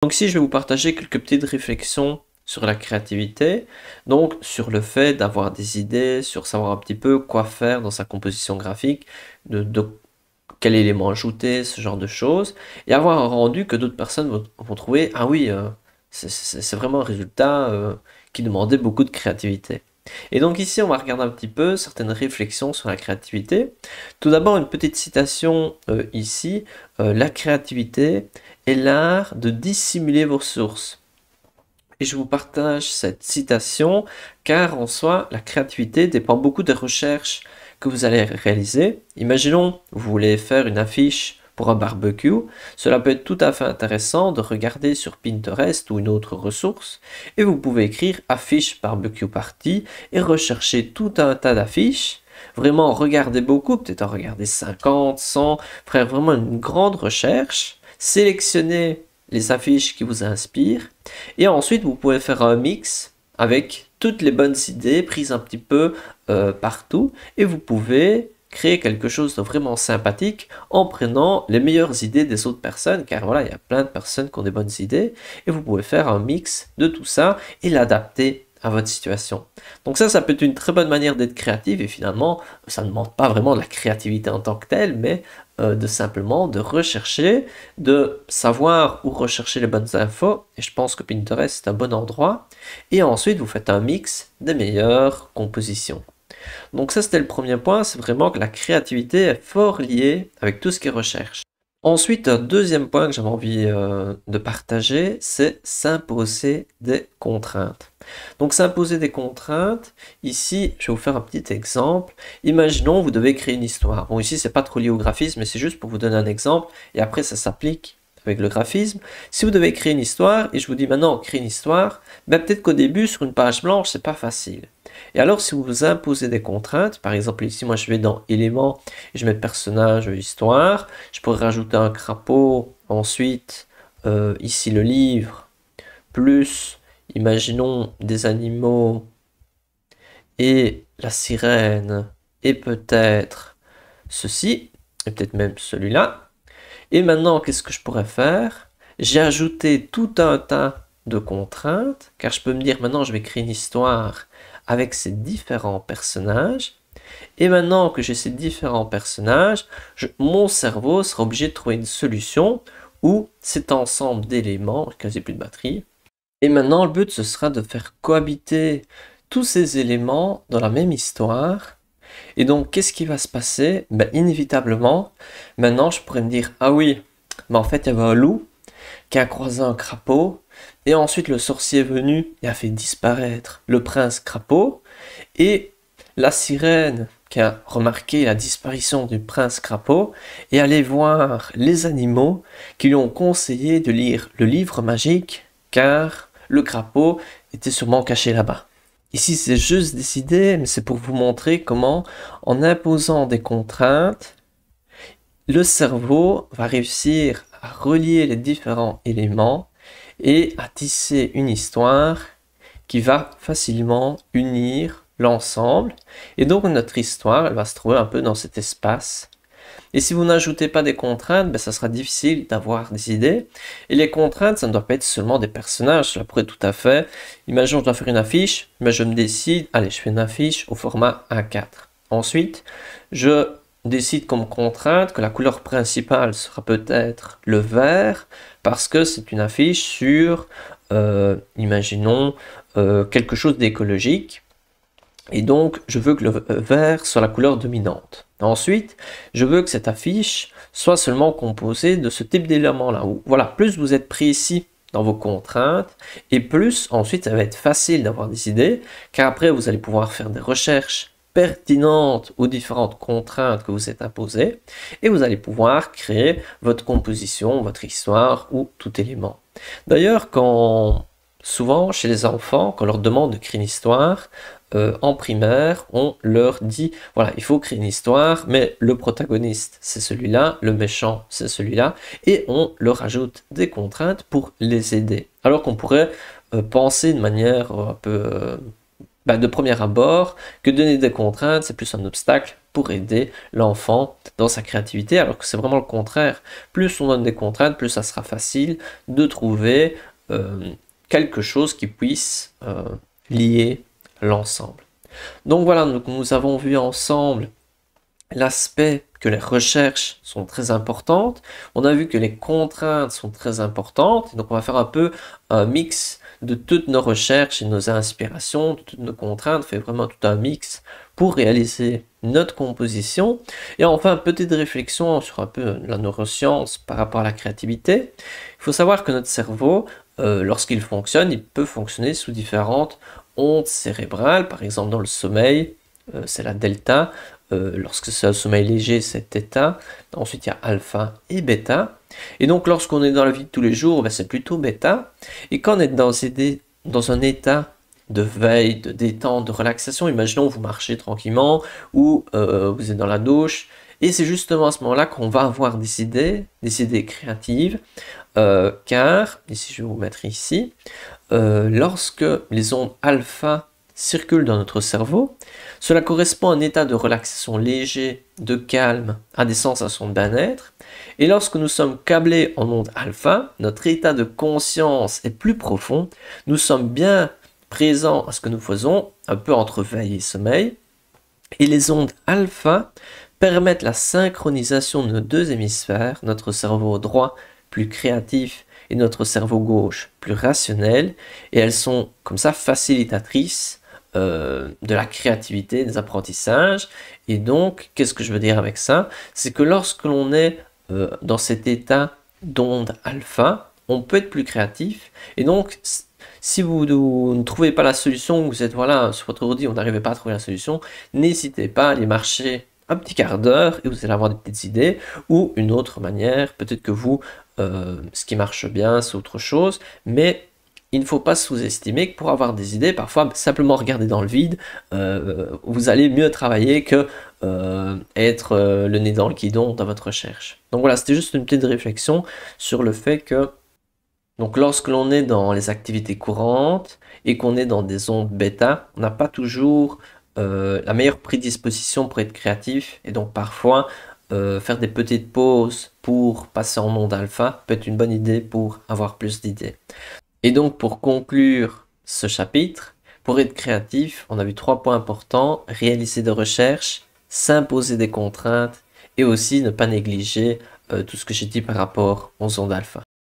Donc ici, je vais vous partager quelques petites réflexions sur la créativité, donc sur le fait d'avoir des idées, sur savoir un petit peu quoi faire dans sa composition graphique, de quel élément ajouter, ce genre de choses, et avoir un rendu que d'autres personnes vont trouver, ah oui, c'est vraiment un résultat qui demandait beaucoup de créativité. Et donc ici, on va regarder un petit peu certaines réflexions sur la créativité. Tout d'abord, une petite citation ici. La créativité est l'art de dissimuler vos sources. Et je vous partage cette citation car en soi, la créativité dépend beaucoup des recherches que vous allez réaliser. Imaginons, vous voulez faire une affiche pour un barbecue, cela peut être tout à fait intéressant de regarder sur Pinterest ou une autre ressource et vous pouvez écrire affiche barbecue party et rechercher tout un tas d'affiches. Vraiment regardez beaucoup, peut-être en regarder 50, 100, faire vraiment une grande recherche, sélectionnez les affiches qui vous inspirent et ensuite vous pouvez faire un mix avec toutes les bonnes idées prises un petit peu partout et vous pouvez créer quelque chose de vraiment sympathique en prenant les meilleures idées des autres personnes, car voilà, il y a plein de personnes qui ont des bonnes idées, et vous pouvez faire un mix de tout ça et l'adapter à votre situation. Donc ça peut être une très bonne manière d'être créatif, et finalement, ça ne demande pas vraiment de la créativité en tant que telle, mais de simplement de rechercher, de savoir où rechercher les bonnes infos, et je pense que Pinterest est un bon endroit, et ensuite vous faites un mix des meilleures compositions. Donc ça, c'était le premier point, c'est vraiment que la créativité est fort liée avec tout ce qui est recherche. Ensuite, un deuxième point que j'avais envie de partager, c'est s'imposer des contraintes. Donc s'imposer des contraintes, ici, je vais vous faire un petit exemple. Imaginons, vous devez créer une histoire. Bon, ici, c'est pas trop lié au graphisme, mais c'est juste pour vous donner un exemple, et après, ça s'applique avec le graphisme. Si vous devez créer une histoire, et je vous dis maintenant, créer une histoire, ben peut-être qu'au début, sur une page blanche, c'est pas facile. Et alors, si vous vous imposez des contraintes, par exemple ici, moi je vais dans éléments, et je mets personnage, histoire, je pourrais rajouter un crapaud, ensuite ici le livre, plus, imaginons des animaux, et la sirène, et peut-être ceci, et peut-être même celui-là. Et maintenant, qu'est-ce que je pourrais faire? J'ai ajouté tout un tas de contraintes, car je peux me dire maintenant je vais créer une histoire avec ces différents personnages. Et maintenant que j'ai ces différents personnages, mon cerveau sera obligé de trouver une solution où cet ensemble d'éléments, quasi plus de batterie. Et maintenant, le but, ce sera de faire cohabiter tous ces éléments dans la même histoire. Et donc, qu'est-ce qui va se passer? Ben, inévitablement, maintenant, je pourrais me dire, ah oui, mais en fait, il y avait un loup qui a croisé un crapaud, et ensuite le sorcier est venu et a fait disparaître le prince crapaud, et la sirène qui a remarqué la disparition du prince crapaud est allée voir les animaux qui lui ont conseillé de lire le livre magique, car le crapaud était sûrement caché là-bas. Ici, c'est juste des idées, mais c'est pour vous montrer comment, en imposant des contraintes, le cerveau va réussir à relier les différents éléments et à tisser une histoire qui va facilement unir l'ensemble. Et donc notre histoire, elle va se trouver un peu dans cet espace. Et si vous n'ajoutez pas des contraintes, ben, ça sera difficile d'avoir des idées. Et les contraintes, ça ne doit pas être seulement des personnages, cela pourrait tout à fait. Imaginons, je dois faire une affiche, mais je me décide, allez, je fais une affiche au format A4. Ensuite, je décide comme contrainte que la couleur principale sera peut-être le vert, parce que c'est une affiche sur, imaginons, quelque chose d'écologique. Et donc, je veux que le vert soit la couleur dominante. Ensuite, je veux que cette affiche soit seulement composée de ce type d'éléments-là. Voilà, plus vous êtes précis dans vos contraintes, et plus ensuite ça va être facile d'avoir des idées, car après vous allez pouvoir faire des recherches pertinentes aux différentes contraintes que vous êtes imposées, et vous allez pouvoir créer votre composition, votre histoire ou tout élément. D'ailleurs, souvent chez les enfants, quand on leur demande de créer une histoire, en primaire, on leur dit, voilà, il faut créer une histoire, mais le protagoniste, c'est celui-là, le méchant, c'est celui-là, et on leur ajoute des contraintes pour les aider. Alors qu'on pourrait penser de manière un peu, de premier abord, que donner des contraintes, c'est plus un obstacle pour aider l'enfant dans sa créativité, alors que c'est vraiment le contraire. Plus on donne des contraintes, plus ça sera facile de trouver quelque chose qui puisse lier l'ensemble. Donc voilà, nous avons vu ensemble l'aspect que les recherches sont très importantes. On a vu que les contraintes sont très importantes. Donc on va faire un peu un mix de toutes nos recherches et nos inspirations, de toutes nos contraintes, on fait vraiment tout un mix pour réaliser notre composition. Et enfin, petite réflexion sur un peu la neuroscience par rapport à la créativité. Il faut savoir que notre cerveau, lorsqu'il fonctionne, il peut fonctionner sous différentes ondes cérébrales. Par exemple, dans le sommeil, c'est la delta. Lorsque c'est un sommeil léger, c'est θ. Ensuite, il y a alpha et bêta. Et donc, lorsqu'on est dans la vie de tous les jours, c'est plutôt bêta. Et quand on est dans un état de veille, de détente, de relaxation, imaginons vous marchez tranquillement ou vous êtes dans la douche. Et c'est justement à ce moment-là qu'on va avoir des idées créatives. Car, ici je vais vous mettre ici, lorsque les ondes alpha circulent dans notre cerveau, cela correspond à un état de relaxation léger, de calme, à des sensations de bien-être. Et lorsque nous sommes câblés en ondes alpha, notre état de conscience est plus profond. Nous sommes bien présents à ce que nous faisons, un peu entre veille et sommeil. Et les ondes alpha permettent la synchronisation de nos deux hémisphères, notre cerveau droit plus créatif et notre cerveau gauche plus rationnel. Et elles sont comme ça facilitatrices de la créativité, des apprentissages. Et donc, qu'est-ce que je veux dire avec ça? C'est que lorsque l'on est dans cet état d'onde alpha, on peut être plus créatif. Et donc, si vous ne trouvez pas la solution, vous êtes voilà, sur votre ordi, vous n'arrivez pas à trouver la solution, n'hésitez pas à aller marcher un petit quart d'heure et vous allez avoir des petites idées. Ou une autre manière, peut-être que vous, ce qui marche bien, c'est autre chose, mais il ne faut pas sous-estimer que pour avoir des idées, parfois simplement regarder dans le vide, vous allez mieux travailler que être le nez dans le guidon dans votre recherche. Donc voilà, c'était juste une petite réflexion sur le fait que donc lorsque l'on est dans les activités courantes et qu'on est dans des ondes bêta, on n'a pas toujours la meilleure prédisposition pour être créatif, et donc parfois faire des petites pauses pour passer en onde alpha peut être une bonne idée pour avoir plus d'idées. Et donc pour conclure ce chapitre, pour être créatif, on a vu 3 points importants: réaliser des recherches, s'imposer des contraintes et aussi ne pas négliger tout ce que j'ai dit par rapport aux ondes alpha.